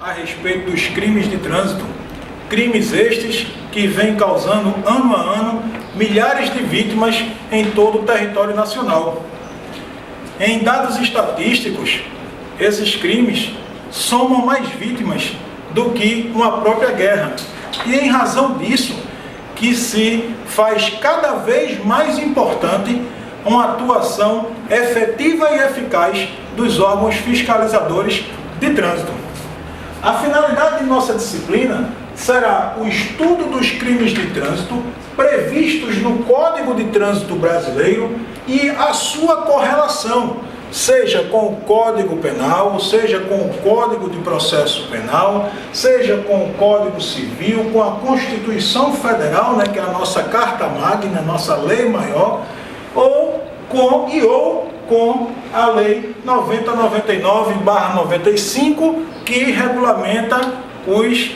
a respeito dos crimes de trânsito. Crimes estes que vêm causando, ano a ano, milhares de vítimas em todo o território nacional. Em dados estatísticos, esses crimes somam mais vítimas do que uma própria guerra. E em razão disso, que se faz cada vez mais importante uma atuação efetiva e eficaz dos órgãos fiscalizadores de trânsito. A finalidade de nossa disciplina será o estudo dos crimes de trânsito previstos no Código de Trânsito Brasileiro e a sua correlação, seja com o Código Penal, seja com o Código de Processo Penal, seja com o Código Civil, com a Constituição Federal, que é a nossa Carta Magna, a nossa lei maior, ou com a Lei 9099/95, que regulamenta os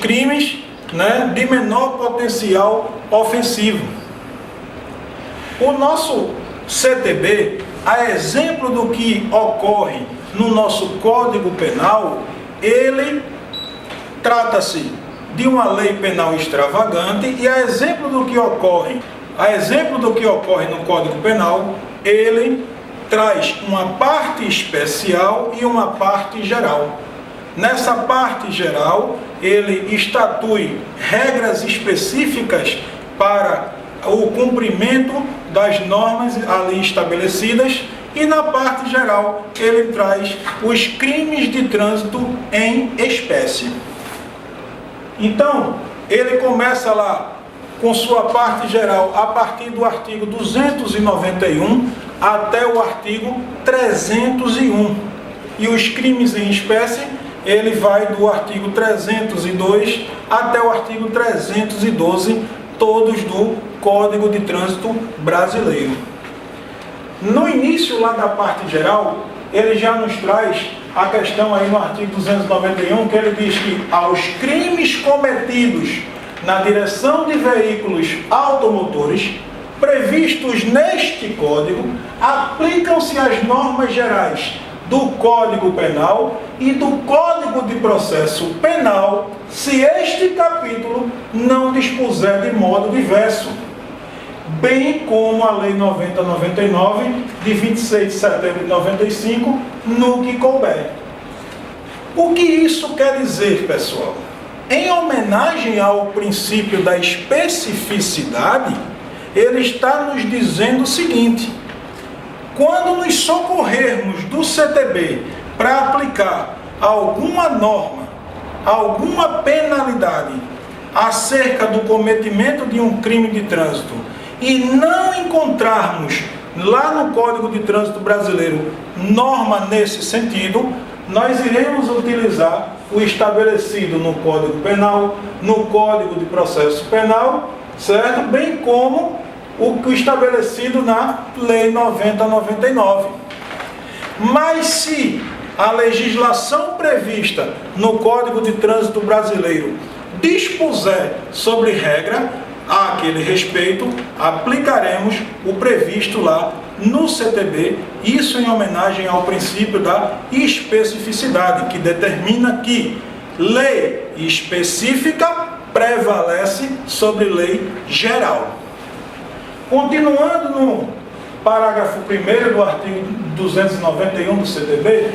crimes de menor potencial ofensivo. O nosso CTB, a exemplo do que ocorre no nosso Código Penal, ele trata-se de uma lei penal extravagante e a exemplo do que ocorre no Código Penal, ele traz uma parte especial e uma parte geral. Nessa parte geral, ele estatui regras específicas para o cumprimento das normas ali estabelecidas e na parte geral ele traz os crimes de trânsito em espécie. Então, ele começa lá com sua parte geral a partir do artigo 291 até o artigo 301. E os crimes em espécie, ele vai do artigo 302 até o artigo 312, todos do Código de Trânsito Brasileiro. No início lá da parte geral, ele já nos traz a questão aí no artigo 291, que ele diz que aos crimes cometidos na direção de veículos automotores, previstos neste Código, aplicam-se as normas gerais do Código Penal e do Código de Processo Penal, se este capítulo não dispuser de modo diverso, bem como a Lei 9099, de 26 de setembro de 95, no que couber. O que isso quer dizer, pessoal? Em homenagem ao princípio da especificidade, ele está nos dizendo o seguinte: quando nos socorrermos do CTB para aplicar alguma norma, alguma penalidade acerca do cometimento de um crime de trânsito e não encontrarmos lá no Código de Trânsito Brasileiro norma nesse sentido, nós iremos utilizar o estabelecido no Código Penal, no Código de Processo Penal, certo? Bem como o estabelecido na Lei 9099. Mas se a legislação prevista no Código de Trânsito Brasileiro dispuser sobre regra a aquele respeito, aplicaremos o previsto lá no CTB, isso em homenagem ao princípio da especificidade, que determina que lei específica prevalece sobre lei geral. Continuando no parágrafo 1º do artigo 291 do CTB,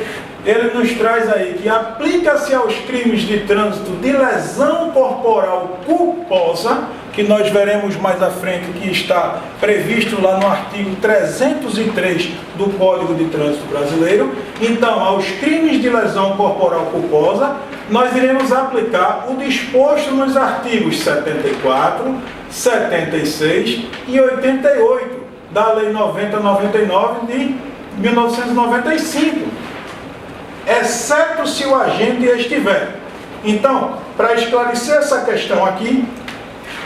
ele nos traz aí que aplica-se aos crimes de trânsito de lesão corporal culposa, que nós veremos mais à frente que está previsto lá no artigo 303 do Código de Trânsito Brasileiro. Então, aos crimes de lesão corporal culposa, nós iremos aplicar o disposto nos artigos 74, 76 e 88 da Lei 9099 de 1995, exceto se o agente estiver. Então, para esclarecer essa questão aqui,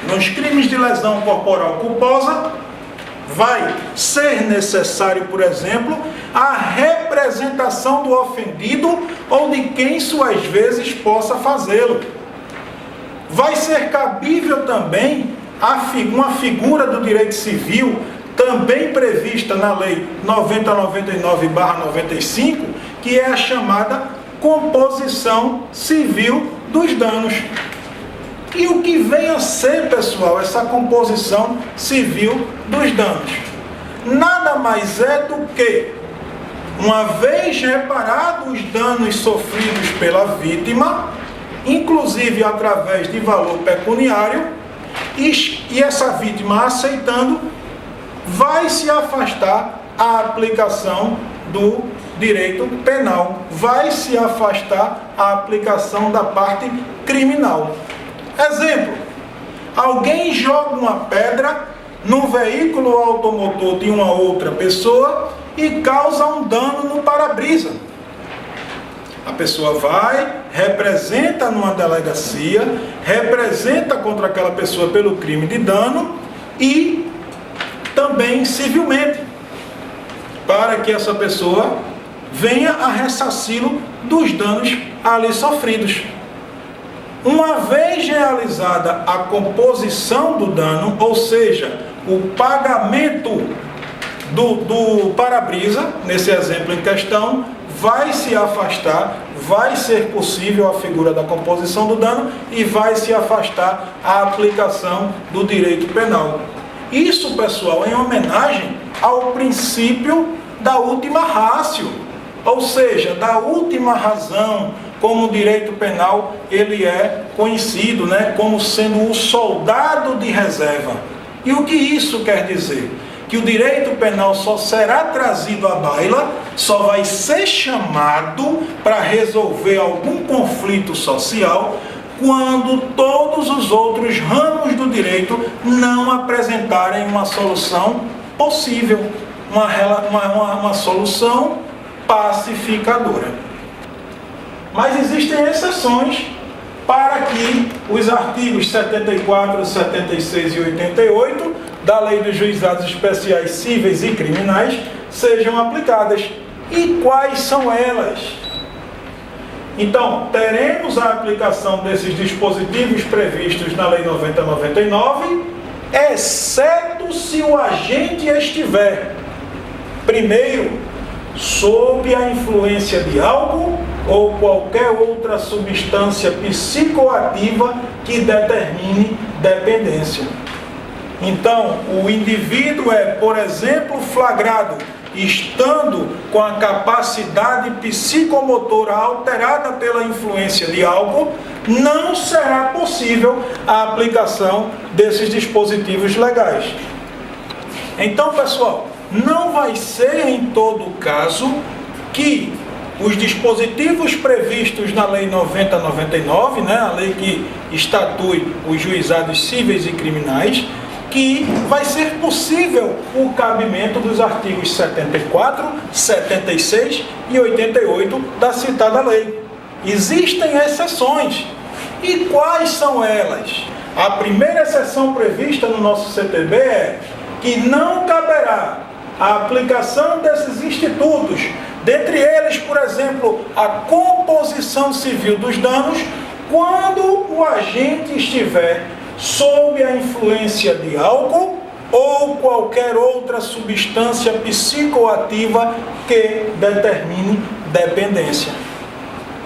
nos crimes de lesão corporal culposa, vai ser necessário, por exemplo, a representação do ofendido ou de quem suas vezes possa fazê-lo. Vai ser cabível também uma figura do direito civil, também prevista na Lei 9099/95, que é a chamada composição civil dos danos. E o que vem a ser, pessoal, essa composição civil dos danos? Nada mais é do que, uma vez reparados os danos sofridos pela vítima, inclusive através de valor pecuniário, e essa vítima aceitando, vai se afastar a aplicação do direito penal, vai se afastar a aplicação da parte criminal. Exemplo: alguém joga uma pedra no veículo automotor de uma outra pessoa e causa um dano no para-brisa. A pessoa vai, representa numa delegacia, representa contra aquela pessoa pelo crime de dano e também civilmente, para que essa pessoa venha a ressarci-lo dos danos ali sofridos. Uma vez realizada a composição do dano, ou seja, o pagamento do para-brisa, nesse exemplo em questão, vai se afastar, vai ser possível a figura da composição do dano e vai se afastar a aplicação do direito penal. Isso, pessoal, em homenagem ao princípio da última ratio, ou seja, da última razão, como o direito penal ele é conhecido, como sendo o soldado de reserva. E o que isso quer dizer? Que o direito penal só será trazido à baila, só vai ser chamado para resolver algum conflito social quando todos os outros ramos do direito não apresentarem uma solução possível, uma solução pacificadora. Mas existem exceções para que os artigos 74, 76 e 88 da Lei dos Juizados Especiais Cíveis e Criminais sejam aplicadas. E quais são elas? Então, teremos a aplicação desses dispositivos previstos na Lei 90/99, exceto se o agente estiver, primeiro, sob a influência de álcool ou qualquer outra substância psicoativa que determine dependência. Então, o indivíduo é, por exemplo, flagrado estando com a capacidade psicomotora alterada pela influência de álcool, não será possível a aplicação desses dispositivos legais. Então, pessoal, não vai ser em todo caso que os dispositivos previstos na Lei 90/99, a lei que estatui os juizados cíveis e criminais, que vai ser possível o cabimento dos artigos 74, 76 e 88 da citada lei. Existem exceções. E quais são elas? A primeira exceção prevista no nosso CTB é que não caberá a aplicação desses institutos, dentre eles, por exemplo, a composição civil dos danos, quando o agente estiver sob a influência de álcool ou qualquer outra substância psicoativa que determine dependência.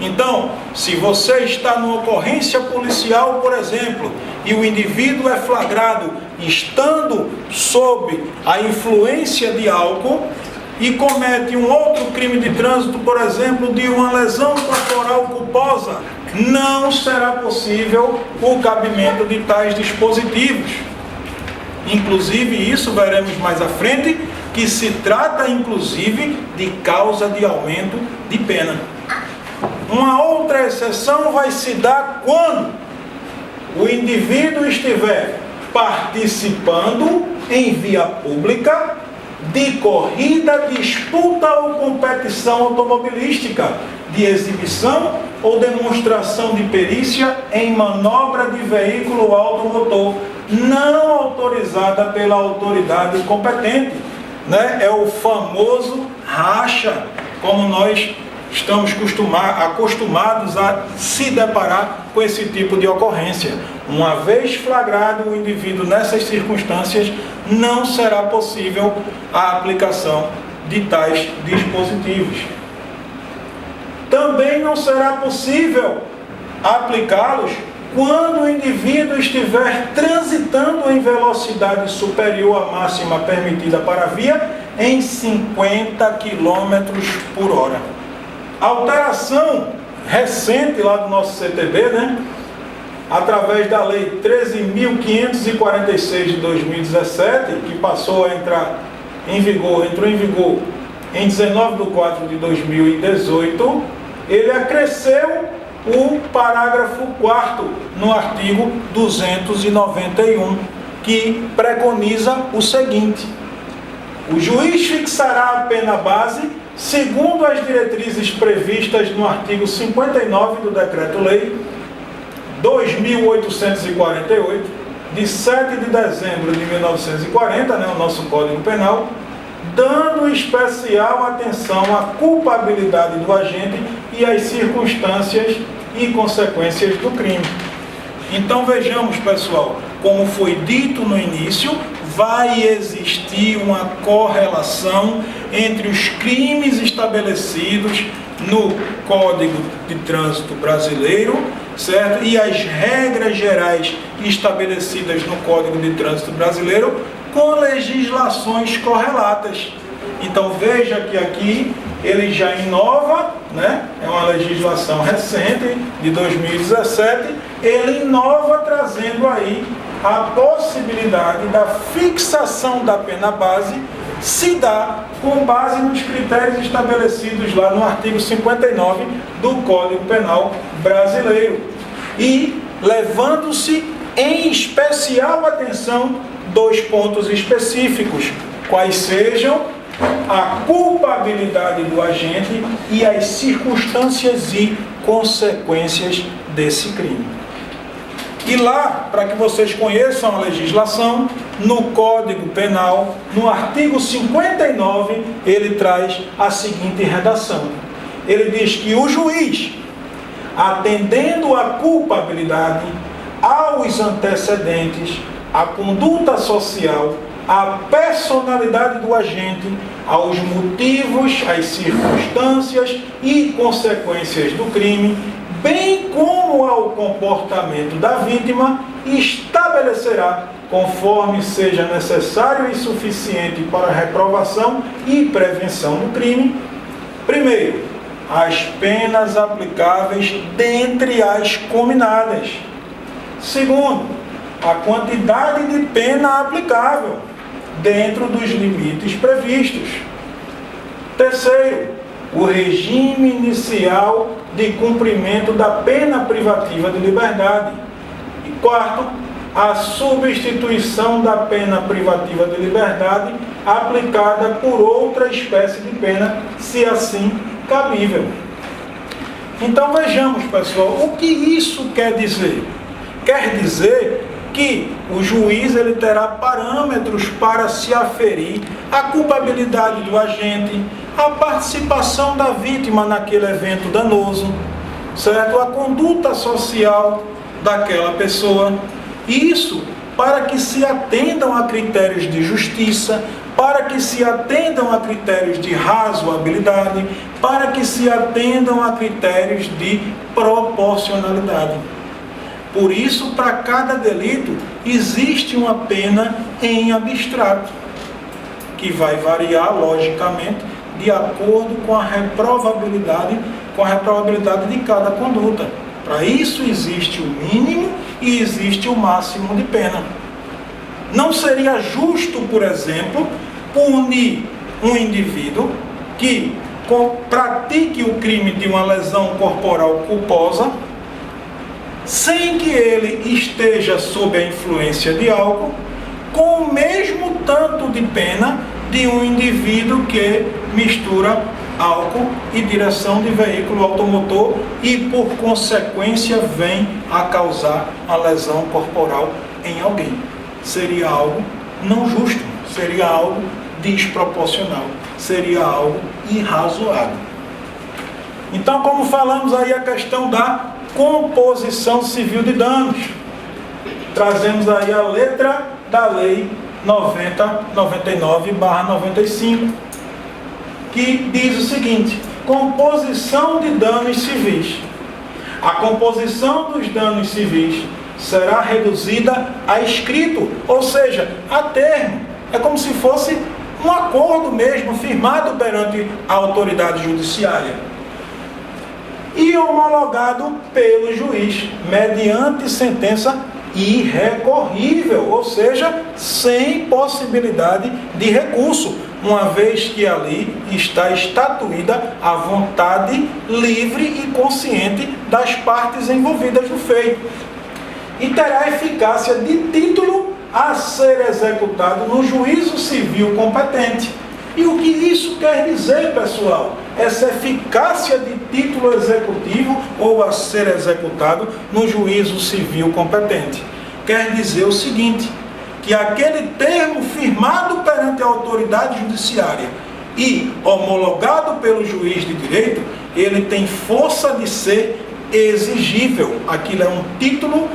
Então, se você está numa ocorrência policial, por exemplo, e o indivíduo é flagrado estando sob a influência de álcool e comete um outro crime de trânsito, por exemplo, de uma lesão corporal culposa, não será possível o cabimento de tais dispositivos. Inclusive, isso veremos mais à frente, que se trata, inclusive, de causa de aumento de pena. Uma outra exceção vai se dar quando o indivíduo estiver participando em via pública de corrida, disputa ou competição automobilística, de exibição ou demonstração de perícia em manobra de veículo automotor não autorizada pela autoridade competente. É o famoso racha, como nós estamos acostumados a se deparar com esse tipo de ocorrência. Uma vez flagrado o indivíduo nessas circunstâncias, não será possível a aplicação de tais dispositivos. Também não será possível aplicá-los quando o indivíduo estiver transitando em velocidade superior à máxima permitida para a via em 50 km por hora. A alteração recente lá do nosso CTB, né, através da Lei 13.546 de 2017, que passou a entrar em vigor, entrou em vigor em 19/4 de 2018, ele acresceu o parágrafo 4º no artigo 291, que preconiza o seguinte: o juiz fixará a pena base segundo as diretrizes previstas no artigo 59 do Decreto-Lei 2.848, de 7 de dezembro de 1940, né, o nosso Código Penal, dando especial atenção à culpabilidade do agente e às circunstâncias e consequências do crime. Então vejamos, pessoal, como foi dito no início, vai existir uma correlação entre os crimes estabelecidos no Código de Trânsito Brasileiro, certo? E as regras gerais estabelecidas no Código de Trânsito Brasileiro com legislações correlatas. Então veja que aqui ele já inova, né? É uma legislação recente, de 2017, ele inova trazendo aí a possibilidade da fixação da pena base se dá com base nos critérios estabelecidos lá no artigo 59 do Código Penal Brasileiro e levando-se em especial atenção dois pontos específicos, quais sejam a culpabilidade do agente e as circunstâncias e consequências desse crime. E lá, para que vocês conheçam a legislação, no Código Penal, no artigo 59, ele traz a seguinte redação. Ele diz que o juiz, atendendo à culpabilidade, aos antecedentes, à conduta social, à personalidade do agente, aos motivos, às circunstâncias e consequências do crime, bem como ao comportamento da vítima, estabelecerá, conforme seja necessário e suficiente para a reprovação e prevenção do crime, primeiro, as penas aplicáveis dentre as cominadas. Segundo, a quantidade de pena aplicável dentro dos limites previstos. Terceiro, o regime inicial de cumprimento da pena privativa de liberdade. E quarto, a substituição da pena privativa de liberdade aplicada por outra espécie de pena, se assim cabível. Então vejamos, pessoal, o que isso quer dizer? Quer dizer que o juiz ele terá parâmetros para se aferir a culpabilidade do agente, a participação da vítima naquele evento danoso, certo? A conduta social daquela pessoa. Isso para que se atendam a critérios de justiça, para que se atendam a critérios de razoabilidade, para que se atendam a critérios de proporcionalidade. Por isso, para cada delito, existe uma pena em abstrato, que vai variar, logicamente, de acordo com a reprovabilidade de cada conduta. Para isso existe o mínimo e existe o máximo de pena. Não seria justo, por exemplo, punir um indivíduo que pratique o crime de uma lesão corporal culposa, sem que ele esteja sob a influência de álcool, com o mesmo tanto de pena de um indivíduo que mistura álcool e direção de veículo automotor e, por consequência, vem a causar a lesão corporal em alguém. Seria algo não justo, seria algo desproporcional, seria algo irrazoável. Então, como falamos aí a questão da composição civil de danos, trazemos aí a letra da Lei 9099/95, que diz o seguinte: composição de danos civis. A composição dos danos civis será reduzida a escrito, ou seja, a termo. É como se fosse um acordo mesmo, firmado perante a autoridade judiciária e homologado pelo juiz, mediante sentença irrecorrível, ou seja, sem possibilidade de recurso, uma vez que ali está estatuída a vontade livre e consciente das partes envolvidas no feito. E terá eficácia de título a ser executado no juízo civil competente. E o que isso quer dizer, pessoal? Essa eficácia de título executivo ou a ser executado no juízo civil competente. Quer dizer o seguinte, que aquele termo firmado perante a autoridade judiciária e homologado pelo juiz de direito, ele tem força de ser exigível. Aquilo é um título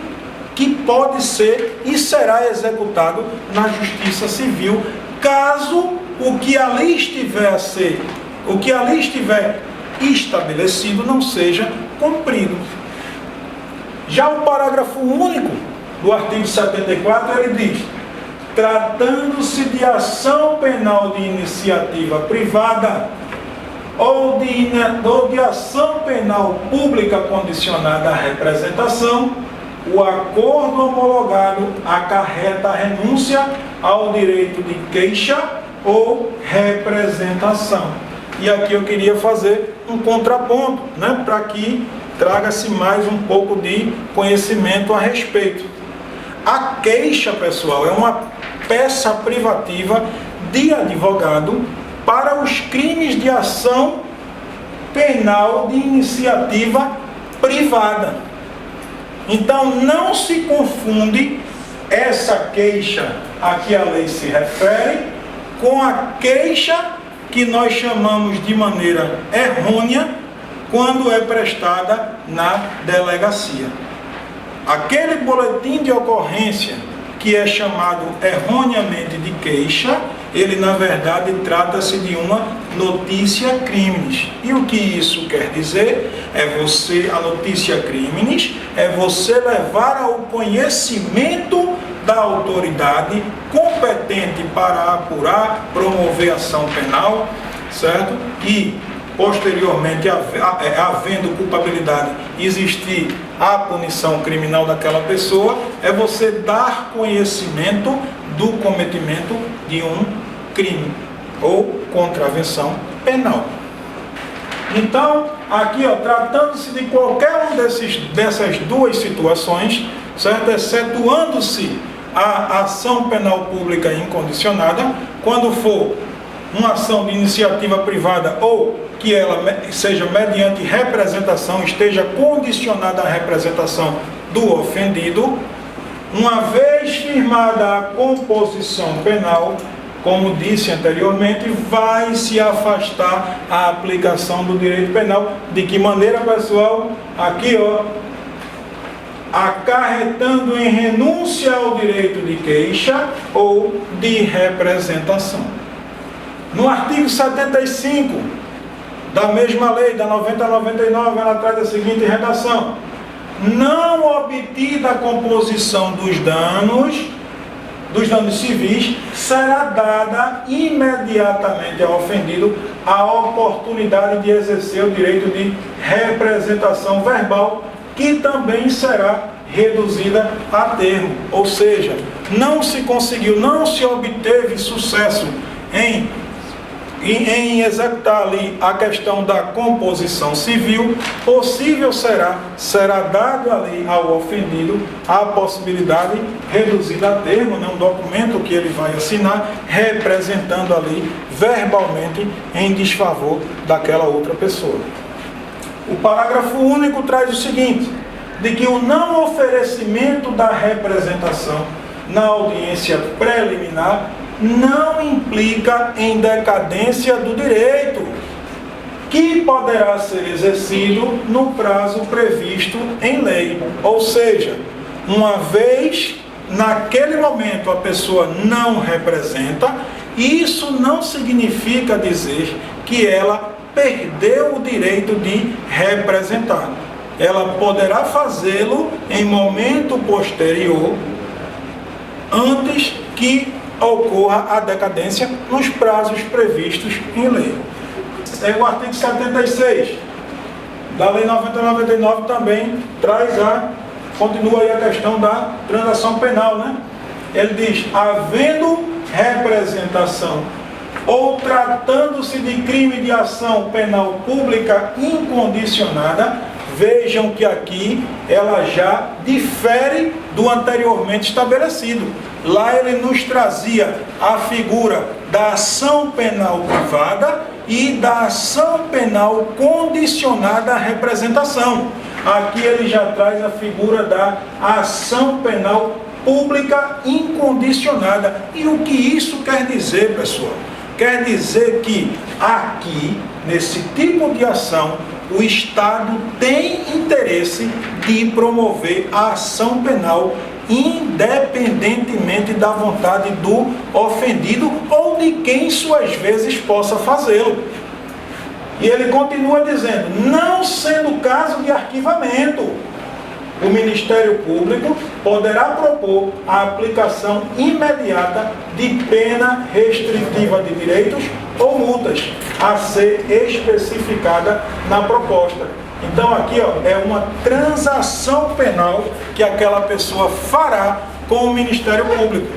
que pode ser e será executado na justiça civil, caso o que ali estiver estabelecido não seja cumprido. Já o parágrafo único do artigo 74, ele diz: tratando-se de ação penal de iniciativa privada ou de ação penal pública condicionada à representação, o acordo homologado acarreta a renúncia ao direito de queixa ou representação. E aqui eu queria fazer um contraponto, para que traga-se mais um pouco de conhecimento a respeito. A queixa, pessoal, é uma peça privativa de advogado para os crimes de ação penal de iniciativa privada. Então, não se confunde essa queixa a que a lei se refere com a queixa que nós chamamos de maneira errônea quando é prestada na delegacia. Aquele boletim de ocorrência que é chamado erroneamente de queixa, ele na verdade trata-se de uma notícia crimes. E o que isso quer dizer? A notícia crimes é você levar ao conhecimento da autoridade competente para apurar, promover ação penal, certo? E posteriormente, havendo culpabilidade, existir a punição criminal daquela pessoa, é você dar conhecimento do cometimento de um crime ou contravenção penal. Então, aqui, tratando-se de qualquer dessas duas situações, certo? Excetuando-se a ação penal pública incondicionada, quando for uma ação de iniciativa privada ou que ela seja mediante representação, esteja condicionada à representação do ofendido, uma vez firmada a composição penal, como disse anteriormente, vai se afastar a aplicação do direito penal. De que maneira, pessoal? Aqui, acarretando em renúncia ao direito de queixa ou de representação. No artigo 75 da mesma lei, da 90 a 99, ela traz a seguinte redação: não obtida a composição dos danos civis, será dada imediatamente ao ofendido a oportunidade de exercer o direito de representação verbal, que também será reduzida a termo. Ou seja, não se obteve sucesso em executar ali a questão da composição civil, possível será dado ali ao ofendido a possibilidade reduzida a termo, um documento que ele vai assinar, representando ali verbalmente em desfavor daquela outra pessoa. O parágrafo único traz o seguinte: de que o não oferecimento da representação na audiência preliminar não implica em decadência do direito, que poderá ser exercido no prazo previsto em lei. Ou seja, uma vez naquele momento a pessoa não representa, isso não significa dizer que ela perdeu o direito de representar. Ela poderá fazê-lo em momento posterior, antes que ocorra a decadência nos prazos previstos em lei. O artigo 76 da Lei 90/99 também continua aí a questão da transação penal, né? Ele diz: havendo representação ou tratando-se de crime de ação penal pública incondicionada, vejam que aqui ela já difere do anteriormente estabelecido. Lá ele nos trazia a figura da ação penal privada e da ação penal condicionada à representação. Aqui ele já traz a figura da ação penal pública incondicionada. E o que isso quer dizer, pessoal? Quer dizer que aqui, nesse tipo de ação, o Estado tem interesse de promover a ação penal independentemente da vontade do ofendido ou de quem suas vezes possa fazê-lo. E ele continua dizendo: não sendo caso de arquivamento, o Ministério Público poderá propor a aplicação imediata de pena restritiva de direitos ou multas a ser especificada na proposta. Então aqui é uma transação penal que aquela pessoa fará com o Ministério Público.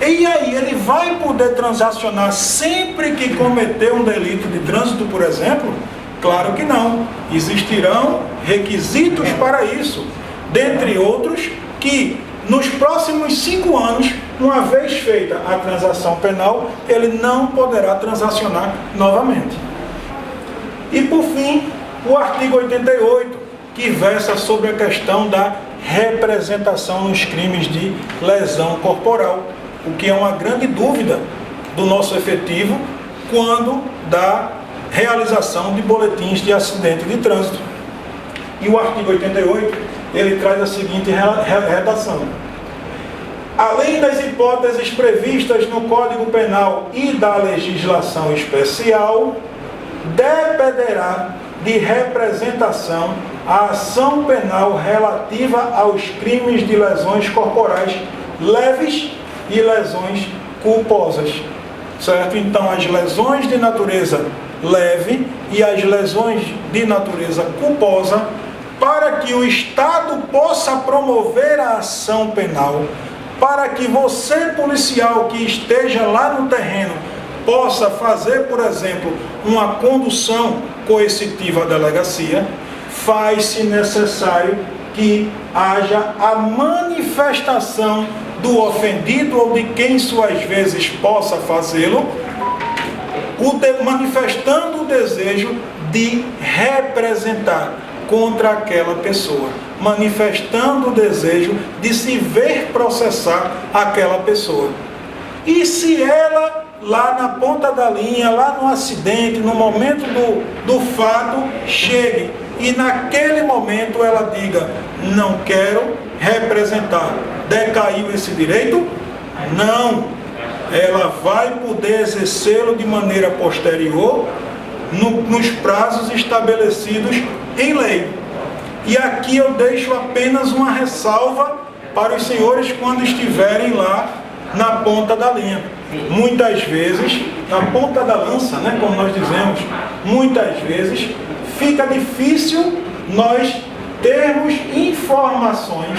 E aí ele vai poder transacionar sempre que cometer um delito de trânsito, por exemplo? Claro que não. Existirão requisitos para isso. Dentre outros, que nos próximos 5 anos, uma vez feita a transação penal, ele não poderá transacionar novamente. E por fim, o artigo 88, que versa sobre a questão da representação nos crimes de lesão corporal, o que é uma grande dúvida do nosso efetivo quando da realização de boletins de acidente de trânsito. E o artigo 88, ele traz a seguinte redação: além das hipóteses previstas no Código Penal e da legislação especial, dependerá de representação a ação penal relativa aos crimes de lesões corporais leves e lesões culposas, certo? Então, as lesões de natureza leve e as lesões de natureza culposa, para que o Estado possa promover a ação penal, para que você, policial que esteja lá no terreno, possa fazer, por exemplo, uma condução coercitiva à delegacia, faz-se necessário que haja a manifestação do ofendido ou de quem suas vezes possa fazê-lo, manifestando o desejo de representar contra aquela pessoa, manifestando o desejo de se ver processar aquela pessoa. E se ela, lá na ponta da linha, lá no acidente, no momento do fato, chegue e naquele momento ela diga: não quero representar, decaiu esse direito? Não. Ela vai poder exercê-lo de maneira posterior, nos prazos estabelecidos em lei. E aqui eu deixo apenas uma ressalva para os senhores quando estiverem lá na ponta da linha. Muitas vezes, na ponta da lança, né, como nós dizemos, muitas vezes fica difícil nós termos informações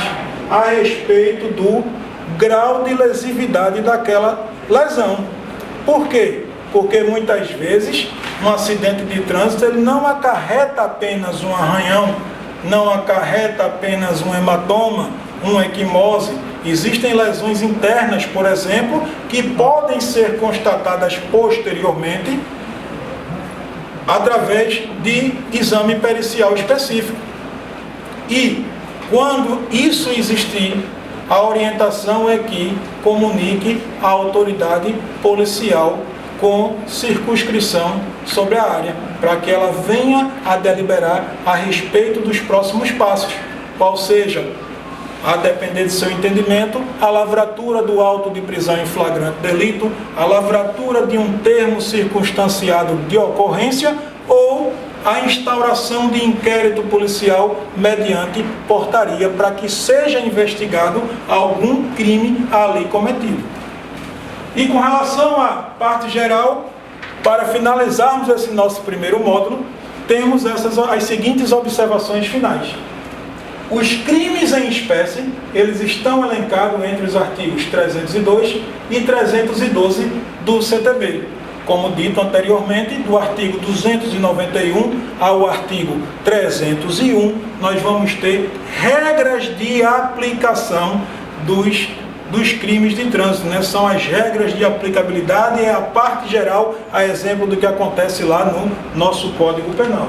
a respeito do grau de lesividade daquela lesão. Por quê? Porque muitas vezes, um acidente de trânsito, ele não acarreta apenas um arranhão, não acarreta apenas um hematoma, uma equimose. Existem lesões internas, por exemplo, que podem ser constatadas posteriormente através de exame pericial específico. E, quando isso existir, a orientação é que comunique à autoridade policial com circunscrição sobre a área, para que ela venha a deliberar a respeito dos próximos passos, qual seja, a depender de seu entendimento, a lavratura do auto de prisão em flagrante delito, a lavratura de um termo circunstanciado de ocorrência ou a instauração de inquérito policial mediante portaria para que seja investigado algum crime ali cometido. E com relação à parte geral, para finalizarmos esse nosso primeiro módulo, temos as seguintes observações finais. Os crimes em espécie, eles estão elencados entre os artigos 302 e 312 do CTB. Como dito anteriormente, do artigo 291 ao artigo 301, nós vamos ter regras de aplicação dos crimes de trânsito, né? São as regras de aplicabilidade, é a parte geral, a exemplo do que acontece lá no nosso Código Penal.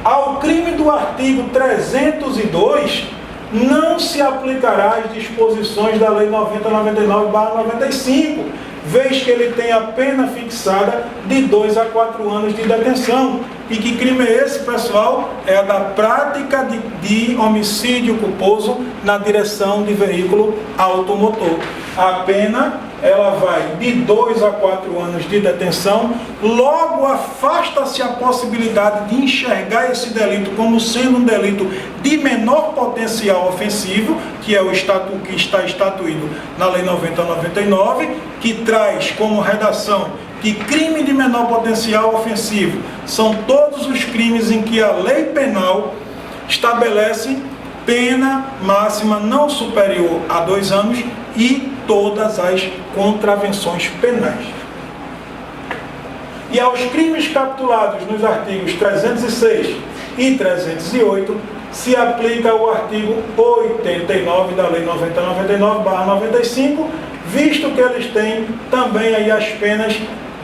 Ao crime do artigo 302, não se aplicará as disposições da Lei 9099/95, vez que ele tem a pena fixada de 2 a 4 anos de detenção. E que crime é esse, pessoal? É a da prática de homicídio culposo na direção de veículo automotor. A pena, ela vai de 2 a 4 anos de detenção, logo afasta-se a possibilidade de enxergar esse delito como sendo um delito de menor potencial ofensivo, que é o que está estatuído na Lei 90/99, que traz como redação que crime de menor potencial ofensivo são todos os crimes em que a lei penal estabelece pena máxima não superior a 2 anos e todas as contravenções penais. E aos crimes capitulados nos artigos 306 e 308, se aplica o artigo 89 da Lei 9099/95, visto que eles têm também aí as penas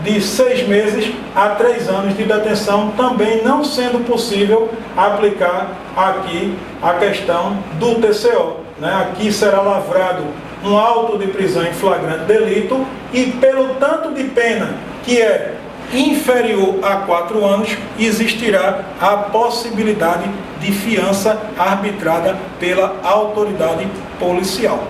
de 6 meses a 3 anos de detenção, também não sendo possível aplicar aqui a questão do TCO, né? Aqui será lavrado um auto de prisão em flagrante delito e pelo tanto de pena que é inferior a 4 anos, existirá a possibilidade de fiança arbitrada pela autoridade policial.